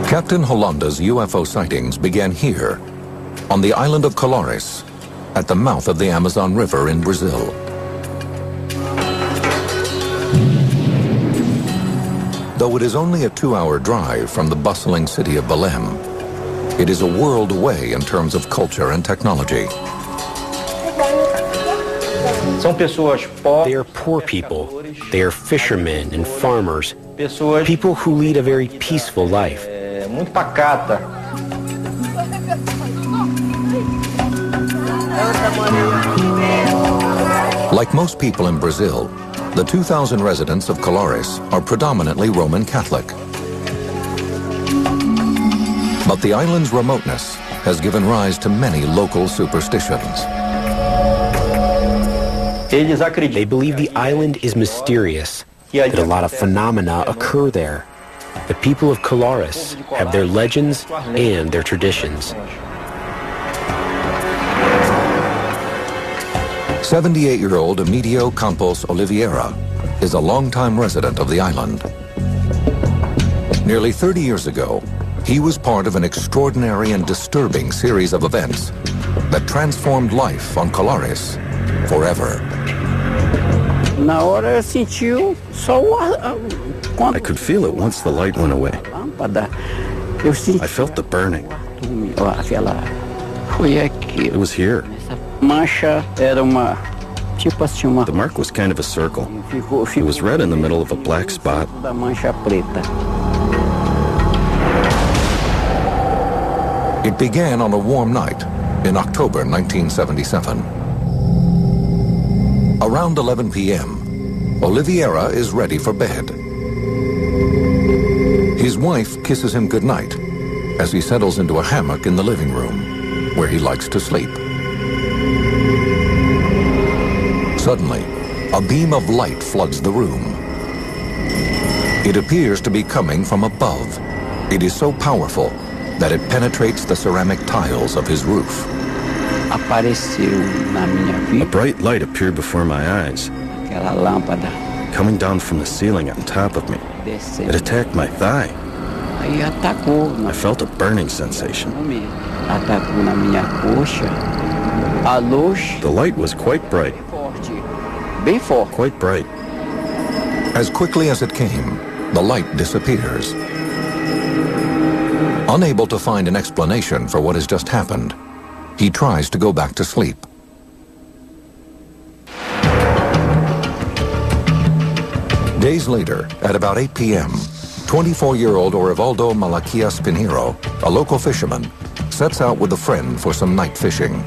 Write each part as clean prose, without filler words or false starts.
Captain Holanda's UFO sightings began here, on the island of Colares, at the mouth of the Amazon River in Brazil. Though it is only a 2-hour drive from the bustling city of Belém, it is a world away in terms of culture and technology. They are poor people. They are fishermen and farmers, people who lead a very peaceful life. Like most people in Brazil, the 2,000 residents of Colares are predominantly Roman Catholic. But the island's remoteness has given rise to many local superstitions. They believe the island is mysterious, that a lot of phenomena occur there. The people of Colares have their legends and their traditions. 78-year-old Emilio Campos Oliveira is a longtime resident of the island. Nearly 30 years ago, he was part of an extraordinary and disturbing series of events that transformed life on Colares forever. I could feel it once the light went away. I felt the burning. It was here. The mark was kind of a circle. It was red in the middle of a black spot. It began on a warm night in October 1977. Around 11 p.m., Oliveira is ready for bed. His wife kisses him goodnight as he settles into a hammock in the living room, where he likes to sleep. Suddenly, a beam of light floods the room. It appears to be coming from above. It is so powerful that it penetrates the ceramic tiles of his roof. A bright light appeared before my eyes, coming down from the ceiling on top of me. It attacked my thigh. I felt a burning sensation. The light was quite bright. Quite bright. As quickly as it came, the light disappears. Unable to find an explanation for what has just happened, he tries to go back to sleep. Days later, at about 8 p.m., 24-year-old Orivaldo Malaquias Pinheiro, a local fisherman, sets out with a friend for some night fishing.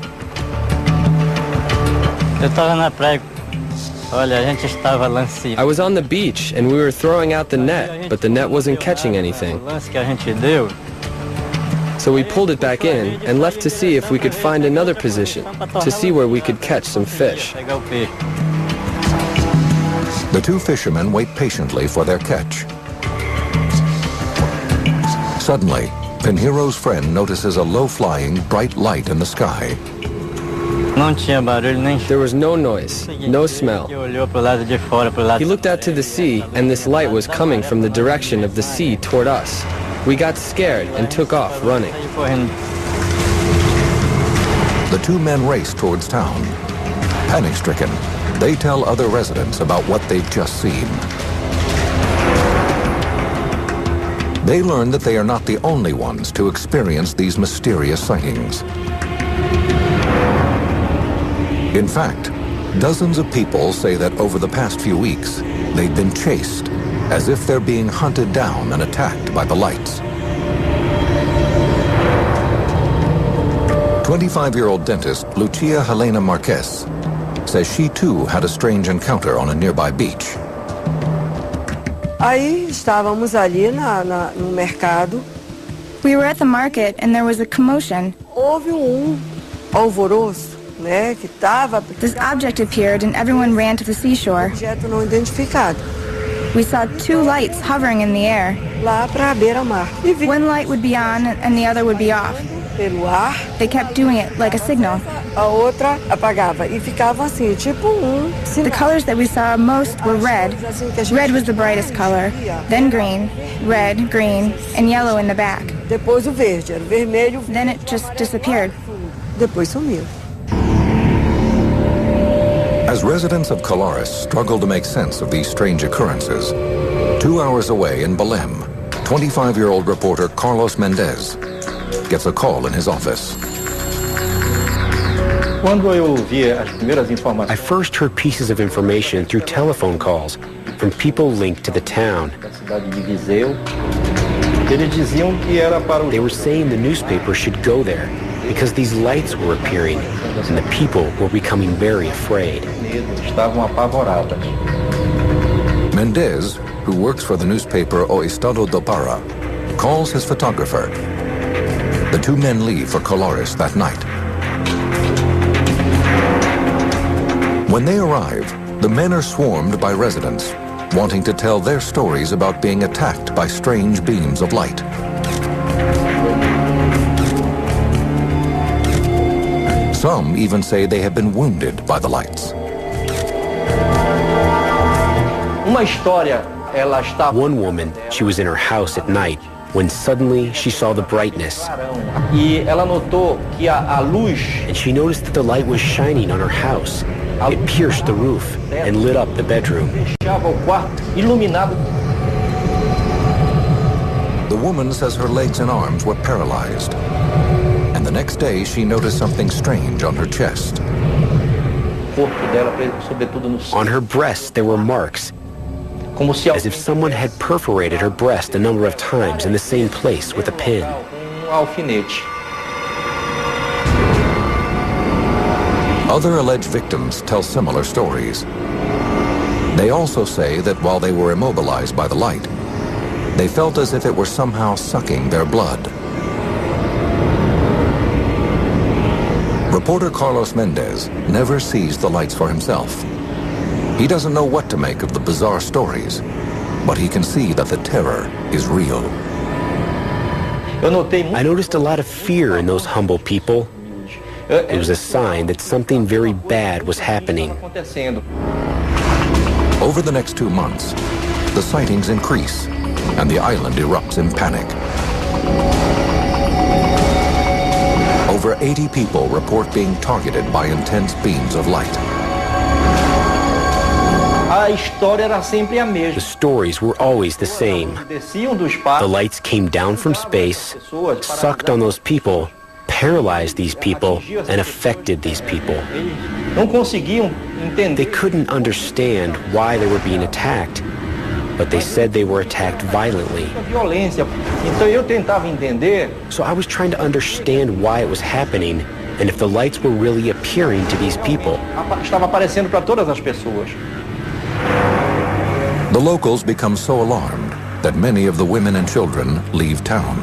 I was on the beach and we were throwing out the net, but the net wasn't catching anything. So we pulled it back in and left to see if we could find another position, to see where we could catch some fish. The two fishermen wait patiently for their catch. Suddenly, Pinheiro's friend notices a low-flying, bright light in the sky. There was no noise, no smell. He looked out to the sea, and this light was coming from the direction of the sea toward us. We got scared and took off running. The two men race towards town. Panic-stricken, they tell other residents about what they've just seen. They learn that they are not the only ones to experience these mysterious sightings. In fact, dozens of people say that over the past few weeks, they've been chased, as if they're being hunted down and attacked by the lights. 25-year-old dentist Lucia Helena Marquez says she too had a strange encounter on a nearby beach. Aí estávamos ali no mercado. We were at the market and there was a commotion. Houve alvoroço, né, que tava. This object appeared and everyone ran to the seashore. Objeto não identificado. We saw two lights hovering in the air. Lá para a beira-mar. One light would be on and the other would be off. pelo ar. They kept doing it like a signal. A outra apagava e ficava assim, tipo The colors that we saw most were red. Red was the brightest color, then green, red, green, and yellow in the back. Depois o verde, era o vermelho. Then it just disappeared. Depois sumiu. As residents of Colares struggle to make sense of these strange occurrences, 2 hours away in Belém, 25-year-old reporter Carlos Mendez gets a call in his office. I first heard pieces of information through telephone calls from people linked to the town. They were saying the newspaper should go there because these lights were appearing and the people were becoming very afraid. Mendez, who works for the newspaper O Estado do Pará, calls his photographer. The two men leave for Colares that night. When they arrive, the men are swarmed by residents wanting to tell their stories about being attacked by strange beams of light. Some even say they have been wounded by the lights. One woman, she was in her house at night when suddenly she saw the brightness. And she noticed that the light was shining on her house. It pierced the roof and lit up the bedroom. The woman says her legs and arms were paralyzed. And the next day she noticed something strange on her chest. On her breast there were marks, as if someone had perforated her breast a number of times in the same place with a pin. Other alleged victims tell similar stories. They also say that while they were immobilized by the light, they felt as if it were somehow sucking their blood. Reporter Carlos Mendez never sees the lights for himself. He doesn't know what to make of the bizarre stories, but he can see that the terror is real. I noticed a lot of fear in those humble people. It was a sign that something very bad was happening. Over the next 2 months, the sightings increase and the island erupts in panic. Over 80 people report being targeted by intense beams of light. The stories were always the same. The lights came down from space, sucked on those people, paralyzed these people, and affected these people. They couldn't understand why they were being attacked, but they said they were attacked violently. So I was trying to understand why it was happening and if the lights were really appearing to these people. The locals become so alarmed that many of the women and children leave town.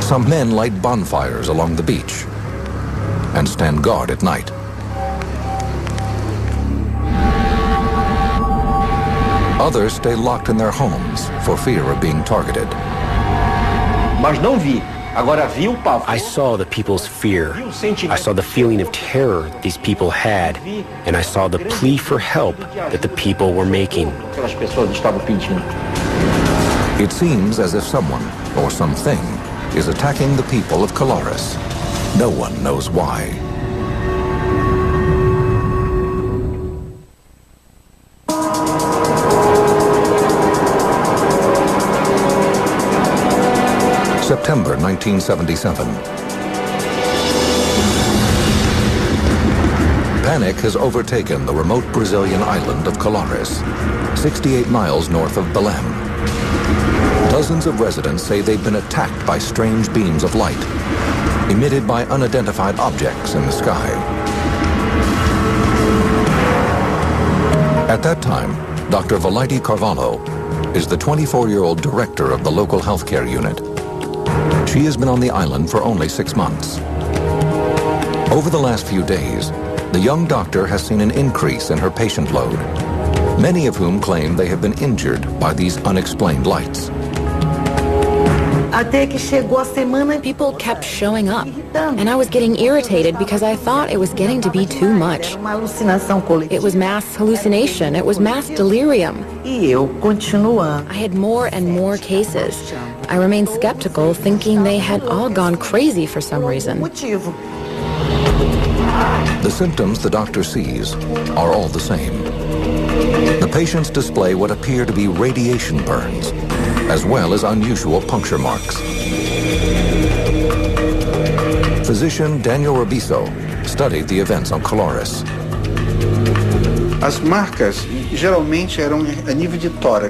Some men light bonfires along the beach and stand guard at night. Others stay locked in their homes for fear of being targeted. I saw the people's fear. I saw the feeling of terror these people had, and I saw the plea for help that the people were making. It seems as if someone or something is attacking the people of Colares. No one knows why. September 1977. Panic has overtaken the remote Brazilian island of Colares, 68 miles north of Belém. Dozens of residents say they've been attacked by strange beams of light, emitted by unidentified objects in the sky. At that time, Dr. Valaide Carvalho is the 24-year-old director of the local healthcare unit. She has been on the island for only 6 months. Over the last few days, the young doctor has seen an increase in her patient load, many of whom claim they have been injured by these unexplained lights. People kept showing up, and I was getting irritated because I thought it was getting to be too much. It was mass hallucination. It was mass delirium. I had more and more cases. I remained skeptical, thinking they had all gone crazy for some reason. The symptoms the doctor sees are all the same. The patients display what appear to be radiation burns, as well as unusual puncture marks. Physician Daniel Rabiso studied the events on Colares.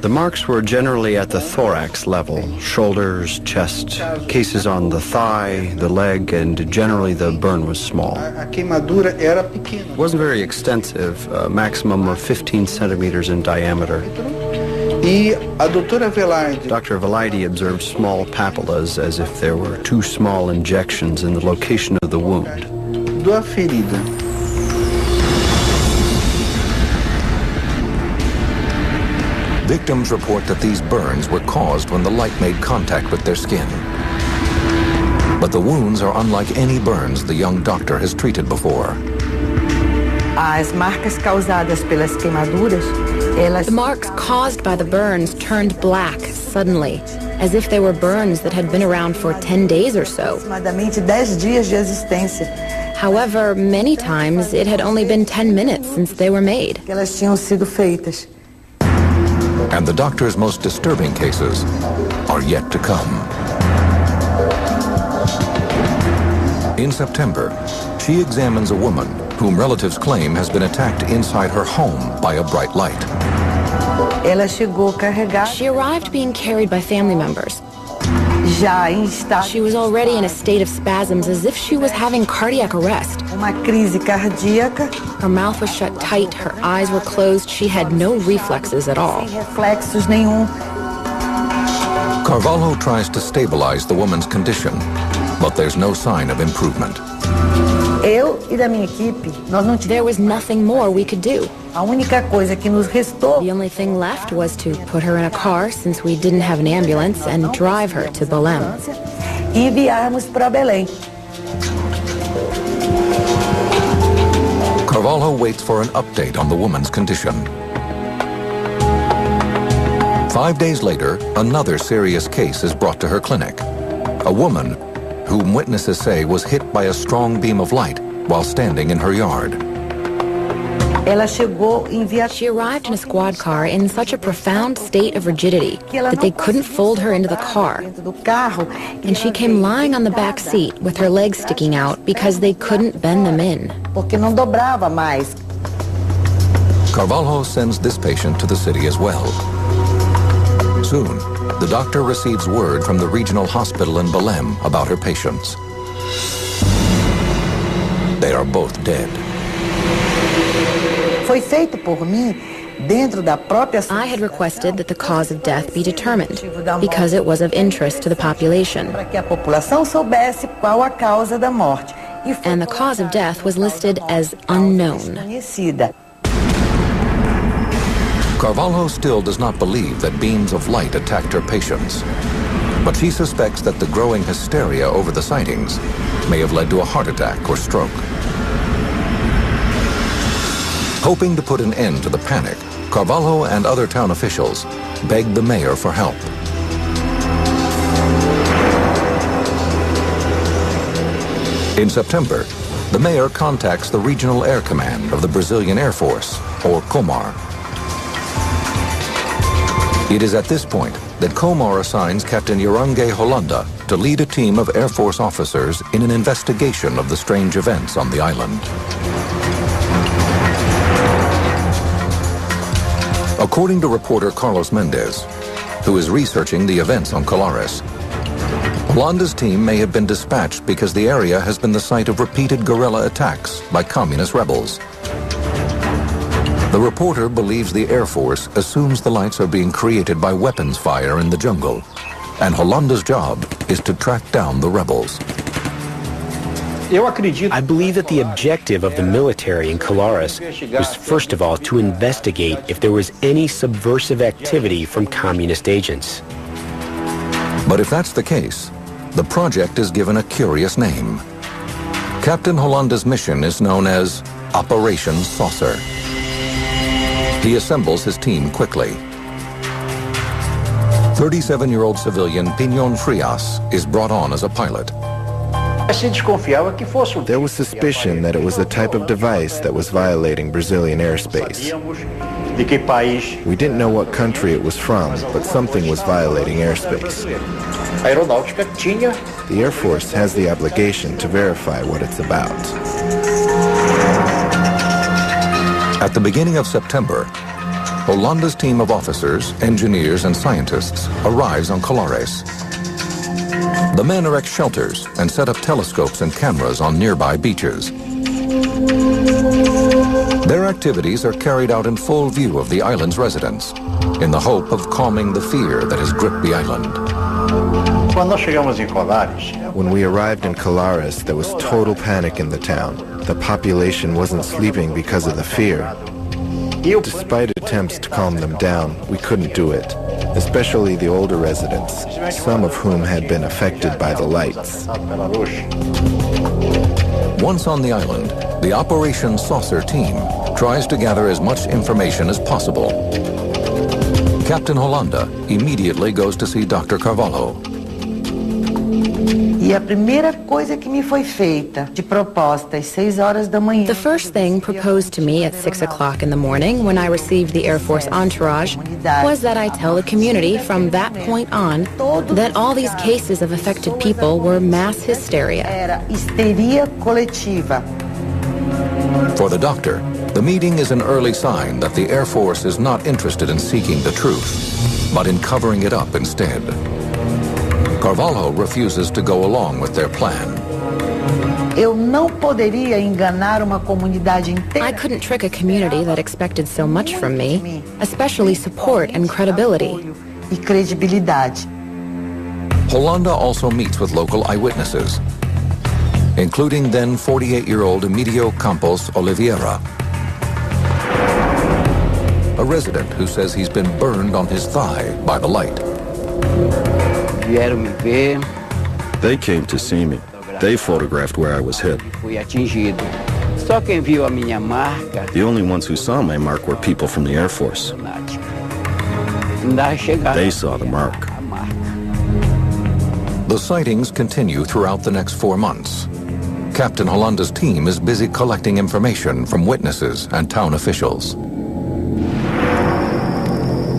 The marks were generally at the thorax level, shoulders, chest, cases on the thigh, the leg, and generally the burn was small. It wasn't very extensive, a maximum of 15 centimeters in diameter. Dr. Velayde observed small papillas as if there were 2 small injections in the location of the wound. Victims report that these burns were caused when the light made contact with their skin. But the wounds are unlike any burns the young doctor has treated before. The marks caused by the burns turned black suddenly, as if they were burns that had been around for 10 days or so. However, many times it had only been 10 minutes since they were made. And the doctor's most disturbing cases are yet to come. In September, she examines a woman whom relatives claim has been attacked inside her home by a bright light. She arrived being carried by family members. She was already in a state of spasms, as if she was having cardiac arrest. Her mouth was shut tight, her eyes were closed, she had no reflexes at all. Carvalho tries to stabilize the woman's condition, but there's no sign of improvement. There was nothing more we could do. The only thing left was to put her in a car, since we didn't have an ambulance, and drive her to Belém. Carvalho waits for an update on the woman's condition. 5 days later, another serious case is brought to her clinic. A woman whom witnesses say was hit by a strong beam of light while standing in her yard. She arrived in a squad car in such a profound state of rigidity that they couldn't fold her into the car. And she came lying on the back seat with her legs sticking out because they couldn't bend them in. Carvalho sends this patient to the city as well. Soon, the doctor receives word from the regional hospital in Belém about her patients. They are both dead. I had requested that the cause of death be determined because it was of interest to the population. And the cause of death was listed as unknown. Carvalho still does not believe that beams of light attacked her patients, but she suspects that the growing hysteria over the sightings may have led to a heart attack or stroke. Hoping to put an end to the panic, Carvalho and other town officials begged the mayor for help. In September, the mayor contacts the Regional Air Command of the Brazilian Air Force, or COMAR. It is at this point that COMAR assigns Captain Jorange Holanda to lead a team of Air Force officers in an investigation of the strange events on the island. According to reporter Carlos Mendez, who is researching the events on Colares, Holanda's team may have been dispatched because the area has been the site of repeated guerrilla attacks by communist rebels. The reporter believes the Air Force assumes the lights are being created by weapons fire in the jungle, and Holanda's job is to track down the rebels. I believe that the objective of the military in Colares was first of all to investigate if there was any subversive activity from communist agents. But if that's the case, the project is given a curious name. Captain Holanda's mission is known as Operation Saucer. He assembles his team quickly. 37-year-old civilian Piñón Frias is brought on as a pilot. There was suspicion that it was a type of device that was violating Brazilian airspace. We didn't know what country it was from, but something was violating airspace. The Air Force has the obligation to verify what it's about. At the beginning of September, Holanda's team of officers, engineers, and scientists arrives on Colares. The men erect shelters and set up telescopes and cameras on nearby beaches. Their activities are carried out in full view of the island's residents, in the hope of calming the fear that has gripped the island. When we arrived in Colares, there was total panic in the town. The population wasn't sleeping because of the fear. Despite attempts to calm them down, we couldn't do it, especially the older residents, some of whom had been affected by the lights. Once on the island, the Operation Saucer team tries to gather as much information as possible. Captain Holanda immediately goes to see Dr. Carvalho. The first thing proposed to me at 6 o'clock in the morning when I received the Air Force entourage was that I tell the community from that point on that all these cases of affected people were mass hysteria. For the doctor, the meeting is an early sign that the Air Force is not interested in seeking the truth, but in covering it up instead. Carvalho refuses to go along with their plan. I couldn't trick a community that expected so much from me, especially support and credibility. Holanda also meets with local eyewitnesses, including then 48-year-old Emilio Campos Oliveira, a resident who says he's been burned on his thigh by the light. They came to see me. They photographed where I was hit. The only ones who saw my mark were people from the Air Force. They saw the mark. The sightings continue throughout the next 4 months. Captain Holanda's team is busy collecting information from witnesses and town officials.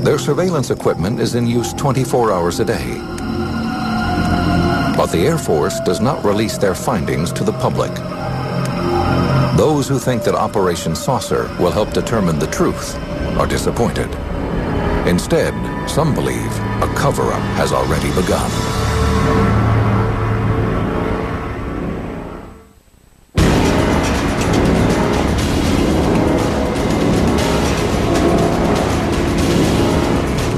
Their surveillance equipment is in use 24 hours a day. But the Air Force does not release their findings to the public. Those who think that Operation Saucer will help determine the truth are disappointed. Instead, some believe a cover-up has already begun.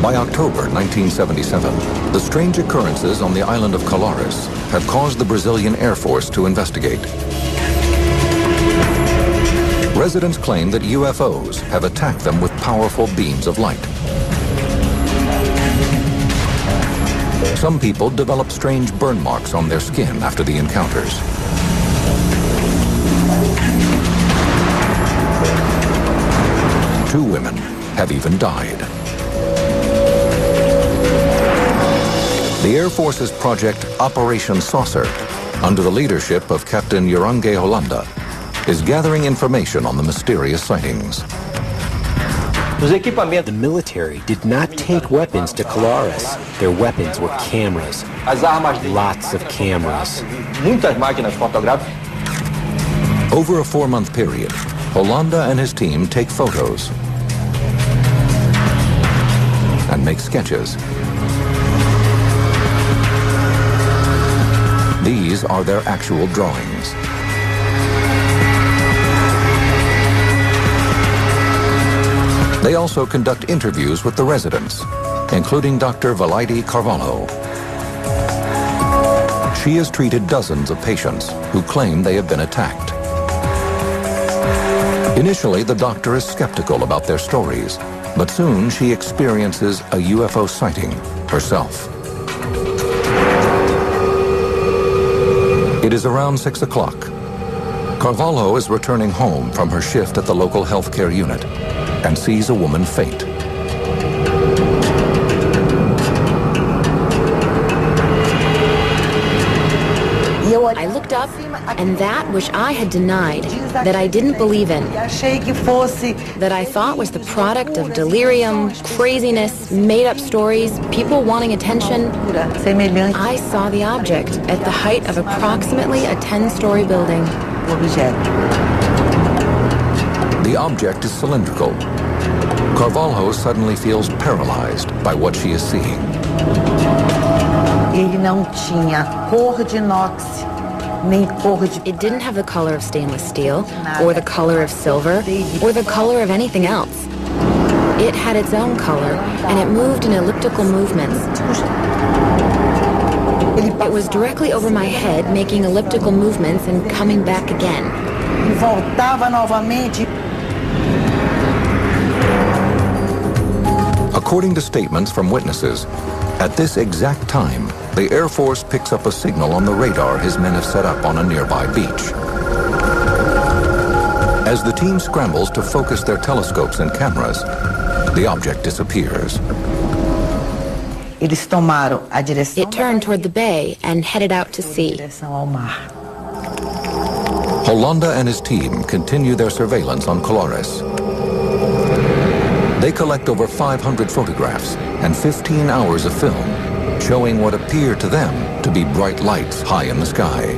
By October 1977, the strange occurrences on the island of Colares have caused the Brazilian Air Force to investigate. Residents claim that UFOs have attacked them with powerful beams of light. Some people develop strange burn marks on their skin after the encounters. Two women have even died. The Air Force's project Operation Saucer, under the leadership of Captain Urangue Holanda, is gathering information on the mysterious sightings. The military did not take weapons to Colares. Their weapons were cameras. Lots of cameras. Over a 4-month period, Holanda and his team take photos and make sketches. These are their actual drawings. They also conduct interviews with the residents, including Dr. Valaide Carvalho. She has treated dozens of patients who claim they have been attacked. Initially, the doctor is skeptical about their stories, but soon she experiences a UFO sighting herself. It is around 6 o'clock. Carvalho is returning home from her shift at the local healthcare unit and sees a woman faint. I looked up, and that which I had denied, that I didn't believe in, that I thought was the product of delirium, craziness, made-up stories, people wanting attention, I saw the object at the height of approximately a 10-story building. The object is cylindrical. Carvalho suddenly feels paralyzed by what she is seeing. It didn't have the color of stainless steel, or the color of silver, or the color of anything else. It had its own color, and it moved in elliptical movements. It was directly over my head, making elliptical movements and coming back again. According to statements from witnesses, at this exact time, the Air Force picks up a signal on the radar his men have set up on a nearby beach. As the team scrambles to focus their telescopes and cameras, the object disappears. It turned toward the bay and headed out to sea. Hollanda and his team continue their surveillance on Colares. They collect over 500 photographs and 15 hours of film, showing what appear to them to be bright lights high in the sky.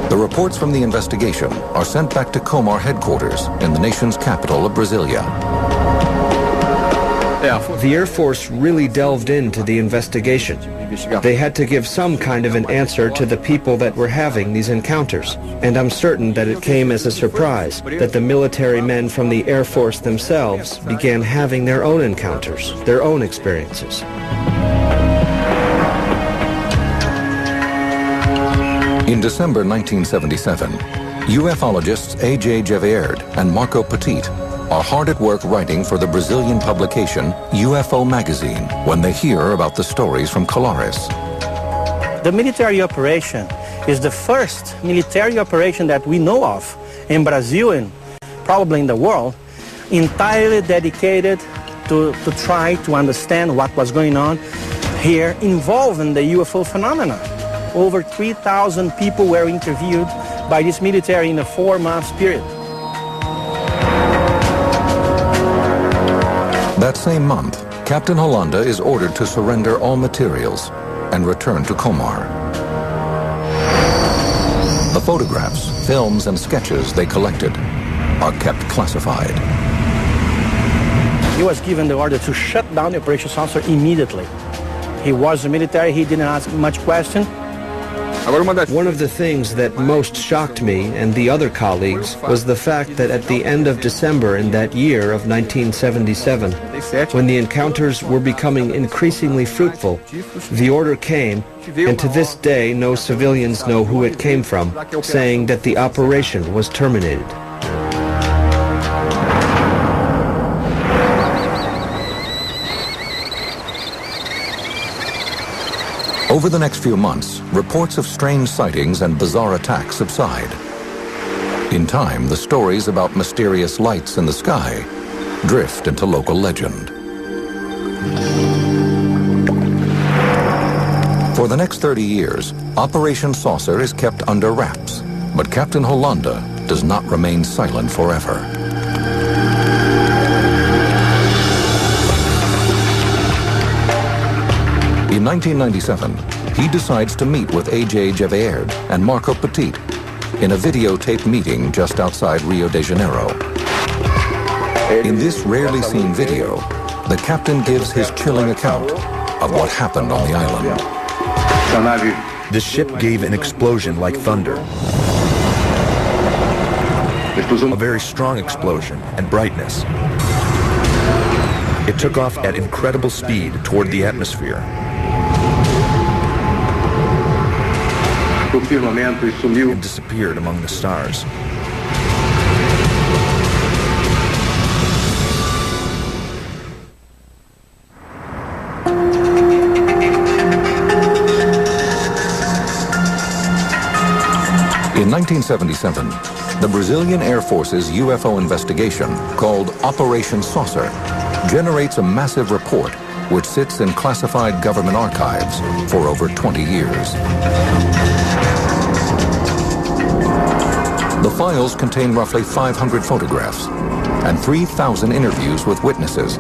The reports from the investigation are sent back to Comar headquarters in the nation's capital of Brasilia. The Air Force really delved into the investigation. They had to give some kind of an answer to the people that were having these encounters. And I'm certain that it came as a surprise that the military men from the Air Force themselves began having their own encounters, their own experiences. In December 1977, ufologists A.J. Gevaerd and Marco Petit are hard at work writing for the Brazilian publication UFO magazine when they hear about the stories from Colares. The military operation is the first military operation that we know of in Brazil and probably in the world, entirely dedicated to try to understand what was going on here involved in the UFO phenomena. Over 3,000 people were interviewed by this military in a 4-month period. That same month, Captain Hollanda is ordered to surrender all materials and return to Comar. The photographs, films, and sketches they collected are kept classified. He was given the order to shut down the operations officer immediately. He was a military, he didn't ask much question. One of the things that most shocked me and the other colleagues was the fact that at the end of December in that year of 1977, when the encounters were becoming increasingly fruitful, the order came, and to this day no civilians know who it came from, saying that the operation was terminated. Over the next few months, reports of strange sightings and bizarre attacks subside. In time, the stories about mysterious lights in the sky drift into local legend. For the next 30 years, Operation Saucer is kept under wraps, but Captain Hollanda does not remain silent forever. In 1997, he decides to meet with A.J. Gevaerd and Marco Petit in a videotaped meeting just outside Rio de Janeiro. In this rarely seen video, the captain gives his chilling account of what happened on the island. The ship gave an explosion like thunder. A very strong explosion and brightness. It took off at incredible speed toward the atmosphere. And disappeared among the stars. 1977, the Brazilian Air Force's UFO investigation, called Operation Saucer, generates a massive report which sits in classified government archives for over 20 years. The files contain roughly 500 photographs and 3,000 interviews with witnesses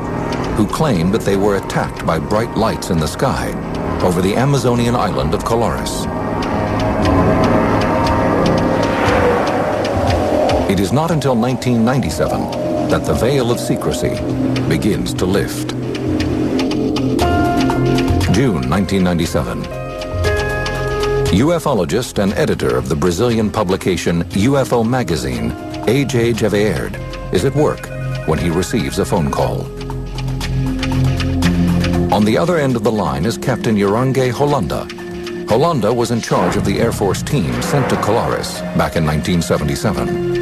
who claim that they were attacked by bright lights in the sky over the Amazonian island of Colares. It is not until 1997 that the veil of secrecy begins to lift. June 1997. UFologist and editor of the Brazilian publication UFO magazine, A.J. Geveerd, is at work when he receives a phone call. On the other end of the line is Captain Urangue Holanda. Holanda was in charge of the Air Force team sent to Colares back in 1977.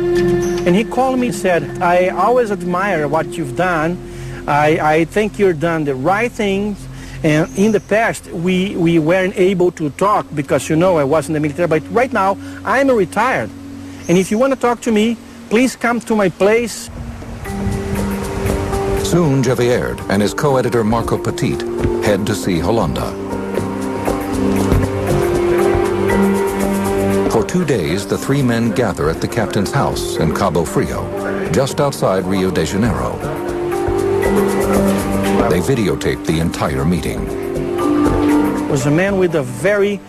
And he called me and said, I always admire what you've done. I think you've done the right things. And in the past, we weren't able to talk because, you know, I was in the military. But right now, I'm retired. And if you want to talk to me, please come to my place. Soon, Geveerd and his co-editor Marco Petit head to see Holanda. For 2 days, the three men gather at the captain's house in Cabo Frio, just outside Rio de Janeiro. They videotape the entire meeting. Was a man with a very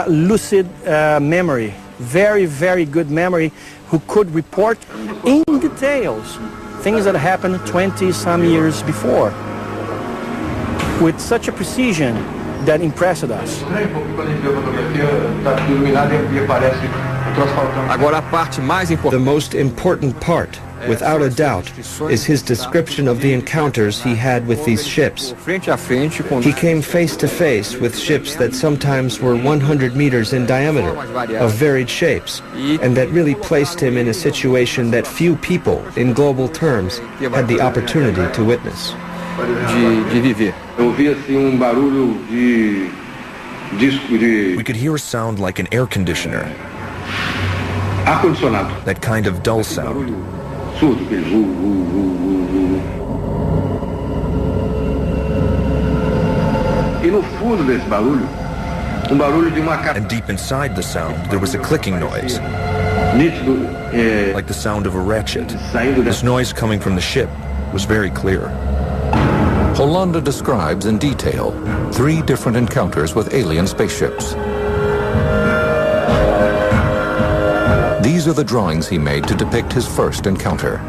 lucid memory, very, very good memory, who could report in details things that happened 20-some years before, with such a precision that impressed us. The most important part, without a doubt, is his description of the encounters he had with these ships. He came face to face with ships that sometimes were 100 meters in diameter, of varied shapes, and that really placed him in a situation that few people, in global terms, had the opportunity to witness. We could hear a sound like an air conditioner. That kind of dull sound. And deep inside the sound, there was a clicking noise, like the sound of a ratchet. This noise coming from the ship was very clear. Holanda describes in detail 3 different encounters with alien spaceships. These are the drawings he made to depict his first encounter.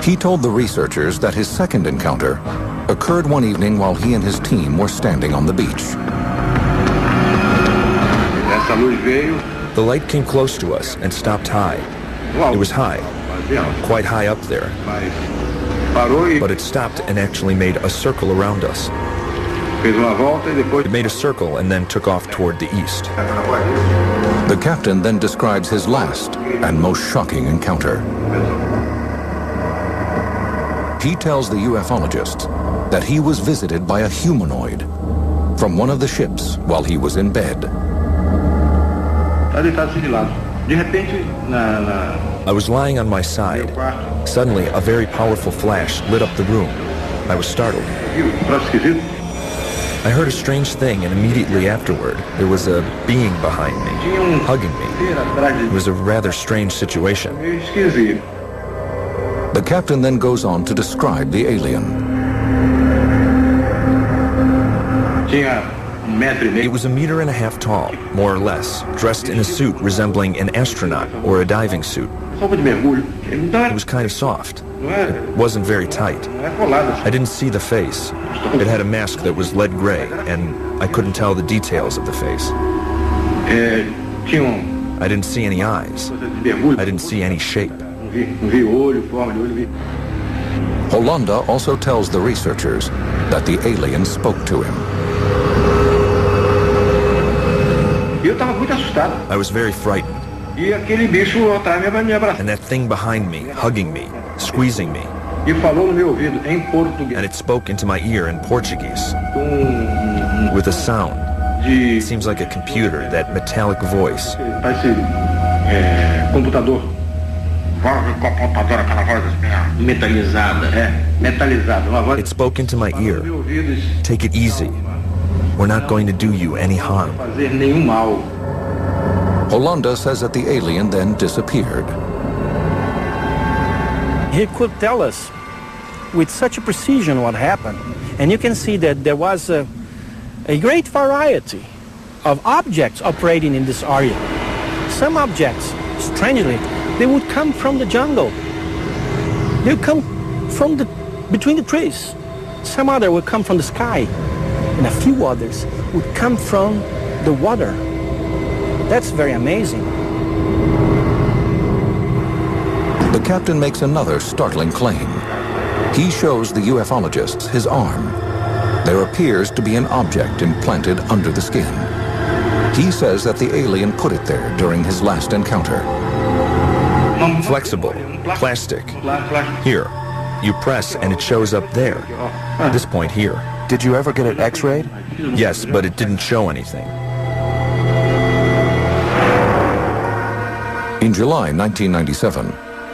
He told the researchers that his second encounter occurred one evening while he and his team were standing on the beach. The light came close to us and stopped high. It was high, quite high up there. But it stopped and actually made a circle around us. It made a circle and then took off toward the east. The captain then describes his last and most shocking encounter. He tells the ufologists that he was visited by a humanoid from one of the ships while he was in bed. I was lying on my side. Suddenly, a very powerful flash lit up the room. I was startled. I heard a strange thing, and immediately afterward, there was a being behind me, hugging me. It was a rather strange situation. The captain then goes on to describe the alien. It was 1.5 meters tall, more or less, dressed in a suit resembling an astronaut or a diving suit. It was kind of soft. It wasn't very tight. I didn't see the face. It had a mask that was lead gray, and I couldn't tell the details of the face. I didn't see any eyes. I didn't see any shape. Holanda also tells the researchers that the alien spoke to him. I was very frightened. And that thing behind me, hugging me, squeezing me. And it spoke into my ear in Portuguese, with a sound It seems like a computer, that metallic voice. Computador. Metalizada. It spoke into my ear. Take it easy. We're not going to do you any harm. Hollanda says that the alien then disappeared. He could tell us with such a precision what happened. And you can see that there was a great variety of objects operating in this area. Some objects, strangely, they would come from the jungle. They would come from between the trees. Some other would come from the sky. And a few others would come from the water. That's very amazing. The captain makes another startling claim. He shows the ufologists his arm. There appears to be an object implanted under the skin. He says that the alien put it there during his last encounter. Flexible, plastic. Here, you press and it shows up there. This point here. Did you ever get it x-rayed? Yes, but it didn't show anything. In July 1997,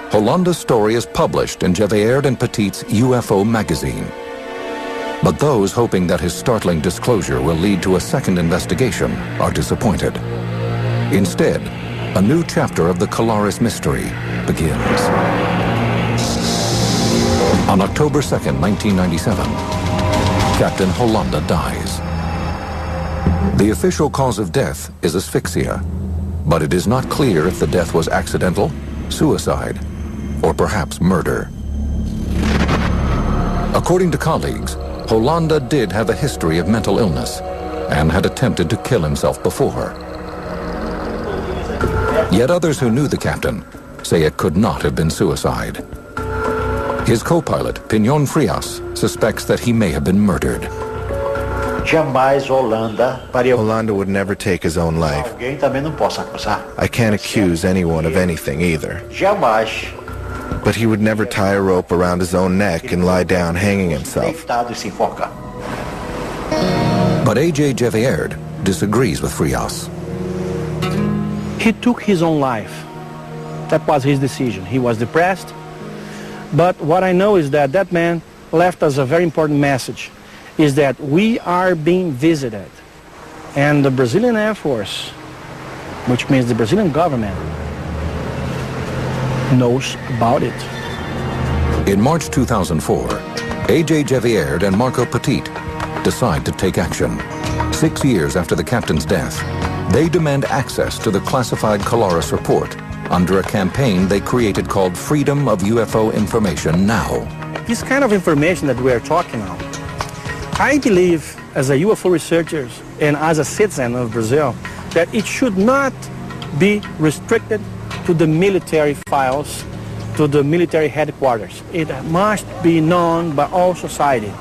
Hollanda's story is published in Gevaerd and Petit's UFO magazine. But those hoping that his startling disclosure will lead to a second investigation are disappointed. Instead, a new chapter of the Colares mystery begins. On October 2nd, 1997, Captain Hollanda dies. The official cause of death is asphyxia, but it is not clear if the death was accidental, suicide, or perhaps murder. According to colleagues, Hollanda did have a history of mental illness and had attempted to kill himself before. Yet others who knew the captain say it could not have been suicide. His co-pilot, Piñón Frias, suspects that he may have been murdered. Hollanda would never take his own life. I can't accuse anyone of anything either. But he would never tie a rope around his own neck and lie down hanging himself. But A.J. Gevaerd disagrees with Frias. He took his own life. That was his decision. He was depressed. But what I know is that that man left us a very important message, is that we are being visited. And the Brazilian Air Force, which means the Brazilian government, knows about it. In March 2004, A.J. Gevaerd and Marco Petit decide to take action. 6 years after the captain's death, they demand access to the classified Colares report under a campaign they created called Freedom of UFO Information Now. This kind of information that we are talking about, I believe as a UFO researcher and as a citizen of Brazil, that it should not be restricted to the military files, to the military headquarters. It must be known by all society.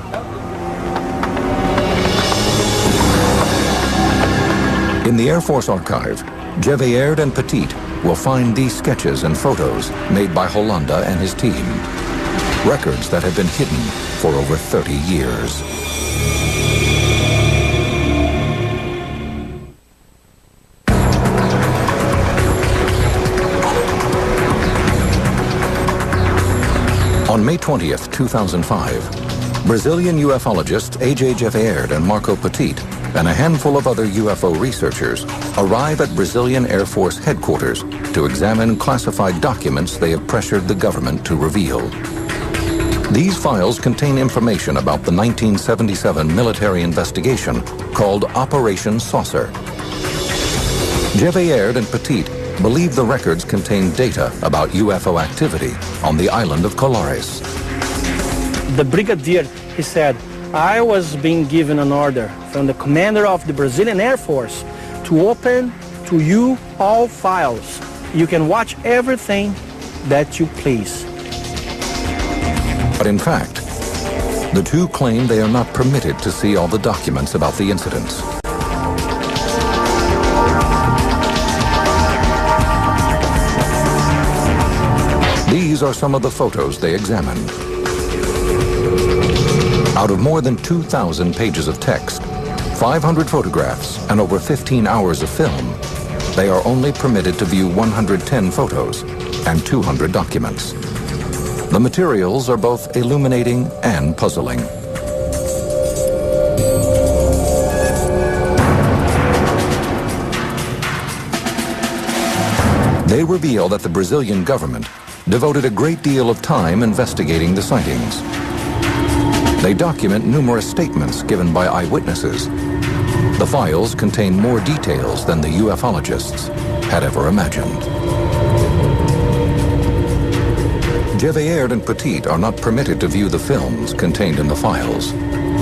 In the Air Force archive, Gevaerd and Petit will find these sketches and photos made by Hollanda and his team. Records that have been hidden for over 30 years. On May 20th, 2005, Brazilian ufologists A.J. Gevaerd and Marco Petit and a handful of other UFO researchers arrive at Brazilian Air Force headquarters to examine classified documents they have pressured the government to reveal. These files contain information about the 1977 military investigation called Operation Saucer. Gevaerd and Petit believe the records contain data about UFO activity on the island of Colares. The brigadier, he said, I was being given an order from the commander of the Brazilian Air Force to open to you all files. You can watch everything that you please. But in fact, the two claim they are not permitted to see all the documents about the incidents. These are some of the photos they examined. Out of more than 2,000 pages of text, 500 photographs and over 15 hours of film, they are only permitted to view 110 photos and 200 documents. The materials are both illuminating and puzzling. They reveal that the Brazilian government devoted a great deal of time investigating the sightings. They document numerous statements given by eyewitnesses. The files contain more details than the ufologists had ever imagined. Gevaerd and Petit are not permitted to view the films contained in the files,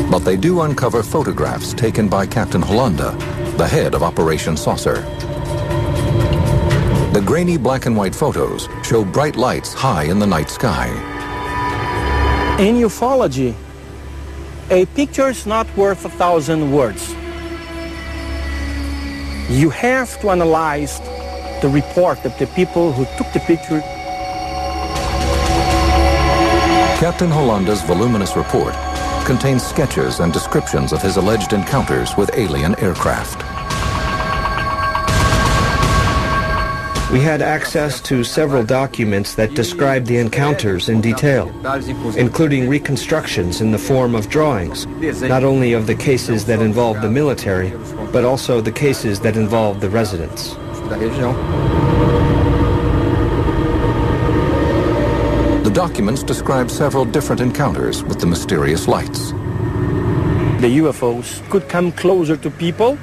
but they do uncover photographs taken by Captain Hollanda, the head of Operation Saucer. The grainy black and white photos show bright lights high in the night sky. In ufology, a picture is not worth 1,000 words. You have to analyze the report of the people who took the picture. Captain Hollanda's voluminous report contains sketches and descriptions of his alleged encounters with alien aircraft. We had access to several documents that describe the encounters in detail, including reconstructions in the form of drawings, not only of the cases that involved the military, but also the cases that involved the residents. The documents describe several different encounters with the mysterious lights. The UFOs could come closer to people,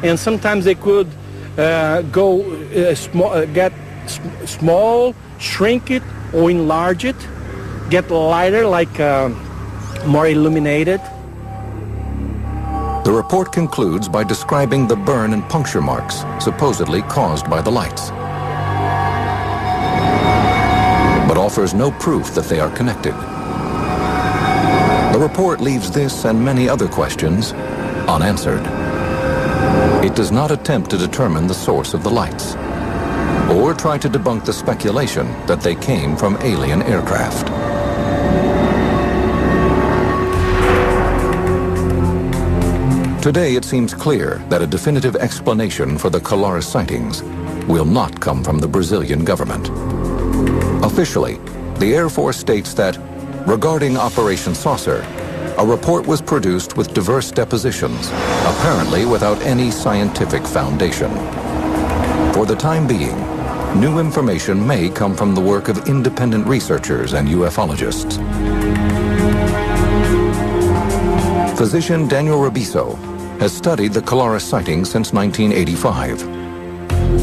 and sometimes they could get small, shrink it, or enlarge it, get lighter, like more illuminated. The report concludes by describing the burn and puncture marks supposedly caused by the lights, but offers no proof that they are connected. The report leaves this and many other questions unanswered. It does not attempt to determine the source of the lights, or try to debunk the speculation that they came from alien aircraft. Today it seems clear that a definitive explanation for the Colares sightings will not come from the Brazilian government. Officially, the Air Force states that, regarding Operation Saucer, a report was produced with diverse depositions, apparently without any scientific foundation. For the time being, new information may come from the work of independent researchers and ufologists. Physician Daniel Rebisso has studied the Colares sightings since 1985.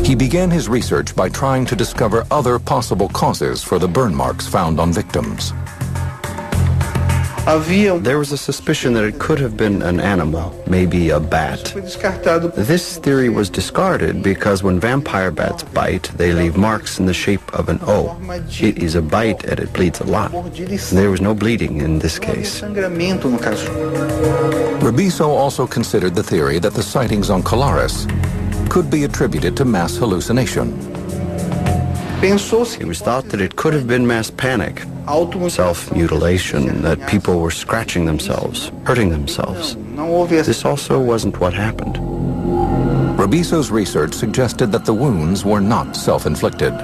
He began his research by trying to discover other possible causes for the burn marks found on victims. There was a suspicion that it could have been an animal, maybe a bat. This theory was discarded because when vampire bats bite, they leave marks in the shape of an O. It is a bite and it bleeds a lot. There was no bleeding in this case. Rebisso also considered the theory that the sightings on Colares could be attributed to mass hallucination. It was thought that it could have been mass panic, self-mutilation, that people were scratching themselves, hurting themselves. This also wasn't what happened. Rebisso's research suggested that the wounds were not self-inflicted.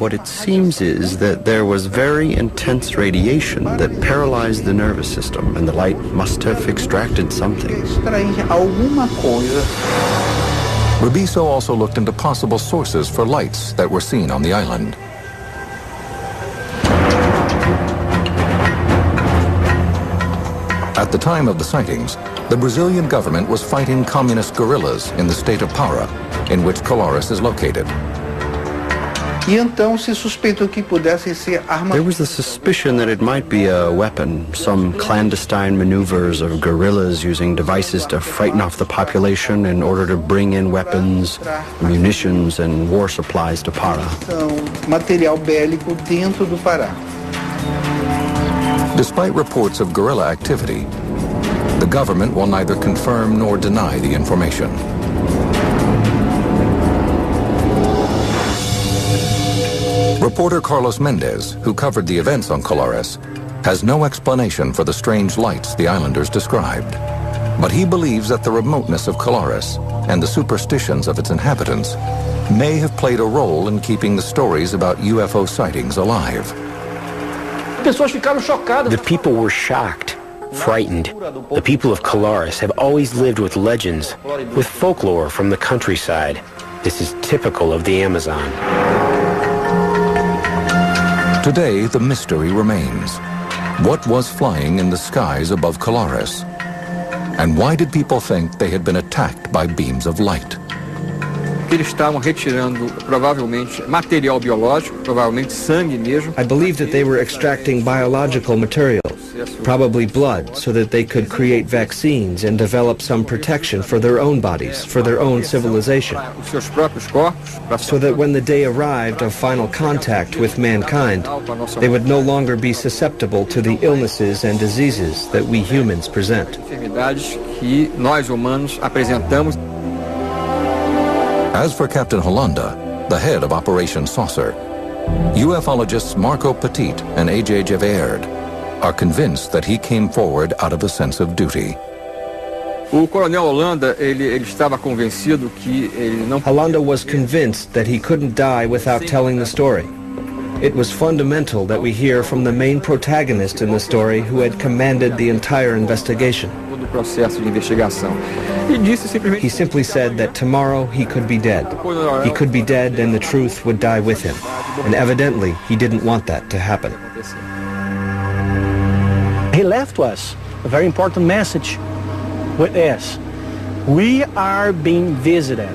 What it seems is that there was very intense radiation that paralyzed the nervous system, and the light must have extracted something. Rebisso also looked into possible sources for lights that were seen on the island. At the time of the sightings, the Brazilian government was fighting communist guerrillas in the state of Para, in which Colares is located. There was the suspicion that it might be a weapon, some clandestine maneuvers of guerrillas using devices to frighten off the population in order to bring in weapons, munitions, and war supplies to Para. Despite reports of guerrilla activity, the government will neither confirm nor deny the information. Reporter Carlos Mendez, who covered the events on Colares, has no explanation for the strange lights the islanders described. But he believes that the remoteness of Colares and the superstitions of its inhabitants may have played a role in keeping the stories about UFO sightings alive. The people were shocked, frightened. The people of Colares have always lived with legends, with folklore from the countryside. This is typical of the Amazon. Today, the mystery remains. What was flying in the skies above Colares? And why did people think they had been attacked by beams of light? Eles estavam retirando, provavelmente, material biológico, provavelmente sangue mesmo. I believe that they were extracting biological material, probably blood, so that they could create vaccines and develop some protection for their own bodies, for their own civilization. So that when the day arrived of final contact with mankind, they would no longer be susceptible to the illnesses and diseases that we humans present. Enfermidades que nós humanos apresentamos. As for Captain Hollanda, the head of Operation Saucer, ufologists Marco Petit and A.J. Gevaerd are convinced that he came forward out of a sense of duty. O Coronel Hollanda, ele estava convencido que ele não. Hollanda was convinced that he couldn't die without telling the story. It was fundamental that we hear from the main protagonist in the story who had commanded the entire investigation. Todo o processo de investigação. He simply said that tomorrow he could be dead. He could be dead and the truth would die with him. And evidently he didn't want that to happen. He left us a very important message with us. We are being visited.